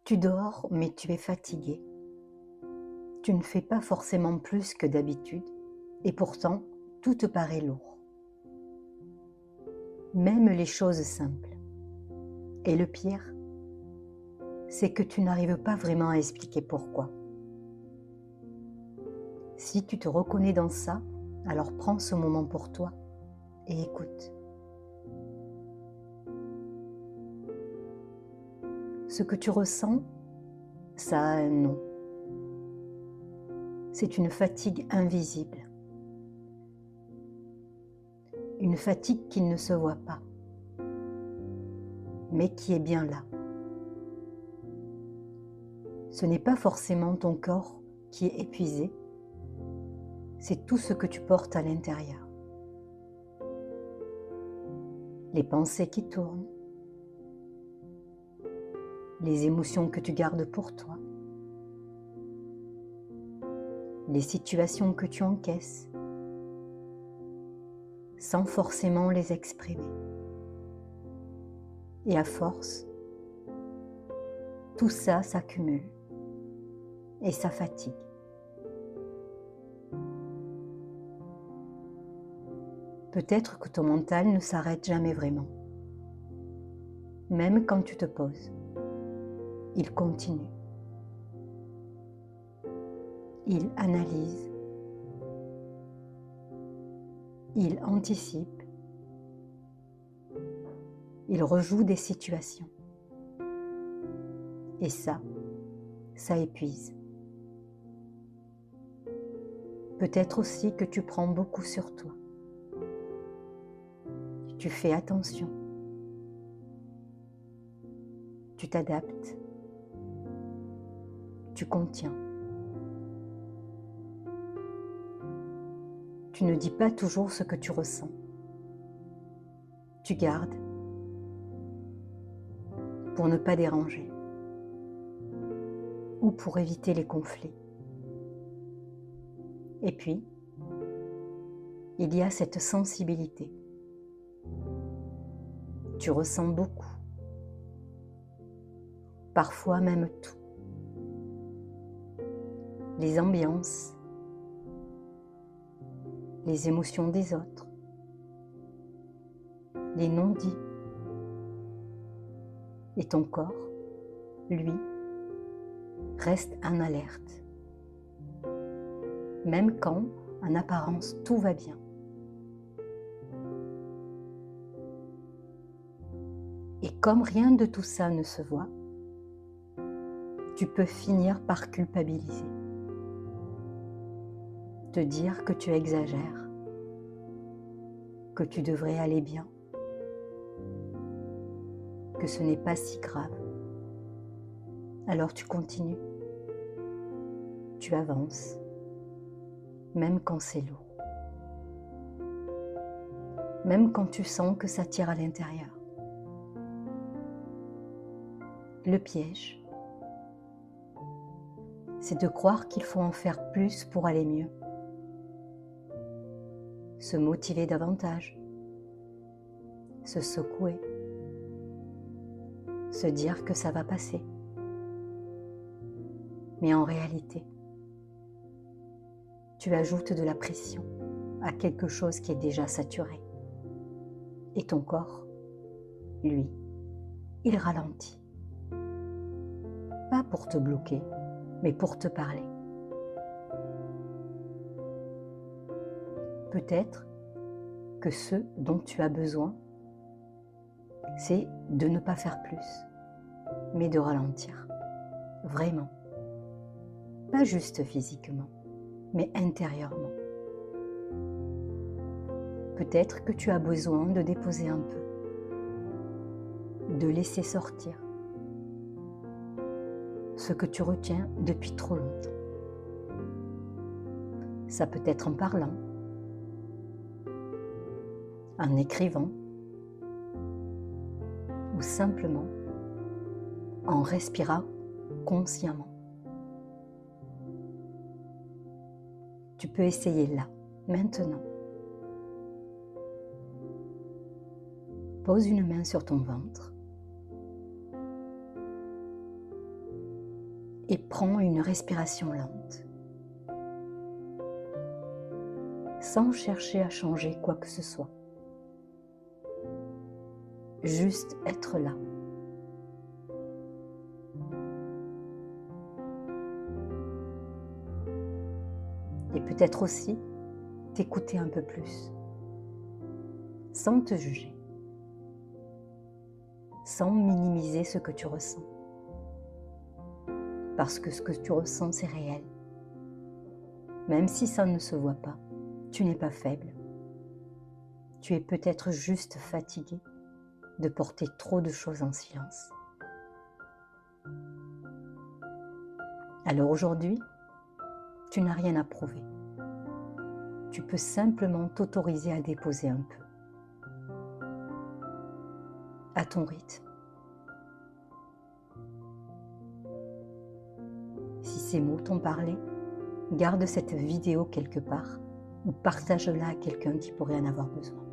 Tu dors, mais tu es fatigué. Tu ne fais pas forcément plus que d'habitude, et pourtant, tout te paraît lourd. Même les choses simples. Et le pire, c'est que tu n'arrives pas vraiment à expliquer pourquoi. Si tu te reconnais dans ça, alors prends ce moment pour toi et écoute. Ce que tu ressens, ça a un nom. C'est une fatigue invisible. Une fatigue qui ne se voit pas, mais qui est bien là. Ce n'est pas forcément ton corps qui est épuisé, c'est tout ce que tu portes à l'intérieur. Les pensées qui tournent, les émotions que tu gardes pour toi, les situations que tu encaisses, sans forcément les exprimer. Et à force, tout ça s'accumule et ça fatigue. Peut-être que ton mental ne s'arrête jamais vraiment. Même quand tu te poses, il continue. Il analyse. Il anticipe. Il rejoue des situations. Et ça épuise. Peut-être aussi que tu prends beaucoup sur toi. Tu fais attention. Tu t'adaptes. Tu contiens. Tu ne dis pas toujours ce que tu ressens. Tu gardes pour ne pas déranger ou pour éviter les conflits. Et puis, il y a cette sensibilité. Tu ressens beaucoup, parfois même tout. Les ambiances, les émotions des autres, les non-dits. Et ton corps, lui, reste en alerte. Même quand, en apparence, tout va bien. Et comme rien de tout ça ne se voit, tu peux finir par culpabiliser. Te dire que tu exagères, que tu devrais aller bien, que ce n'est pas si grave. Alors tu continues, tu avances, même quand c'est lourd. Même quand tu sens que ça tire à l'intérieur. Le piège, c'est de croire qu'il faut en faire plus pour aller mieux. Se motiver davantage, se secouer, se dire que ça va passer. Mais en réalité, tu ajoutes de la pression à quelque chose qui est déjà saturé. Et ton corps, lui, il ralentit. Pas pour te bloquer, mais pour te parler. Peut-être que ce dont tu as besoin, c'est de ne pas faire plus, mais de ralentir. Vraiment. Pas juste physiquement, mais intérieurement. Peut-être que tu as besoin de déposer un peu, de laisser sortir ce que tu retiens depuis trop longtemps. Ça peut être en parlant, en écrivant, ou simplement en respirant consciemment. Tu peux essayer là, maintenant. Pose une main sur ton ventre. et prends une respiration lente. Sans chercher à changer quoi que ce soit. Juste être là. Et peut-être aussi t'écouter un peu plus, sans te juger, sans minimiser ce que tu ressens. Parce que ce que tu ressens, c'est réel. Même si ça ne se voit pas, tu n'es pas faible. Tu es peut-être juste fatigué de porter trop de choses en silence. Alors aujourd'hui, tu n'as rien à prouver. Tu peux simplement t'autoriser à déposer un peu. À ton rythme. Si ces mots t'ont parlé, garde cette vidéo quelque part ou partage-la à quelqu'un qui pourrait en avoir besoin.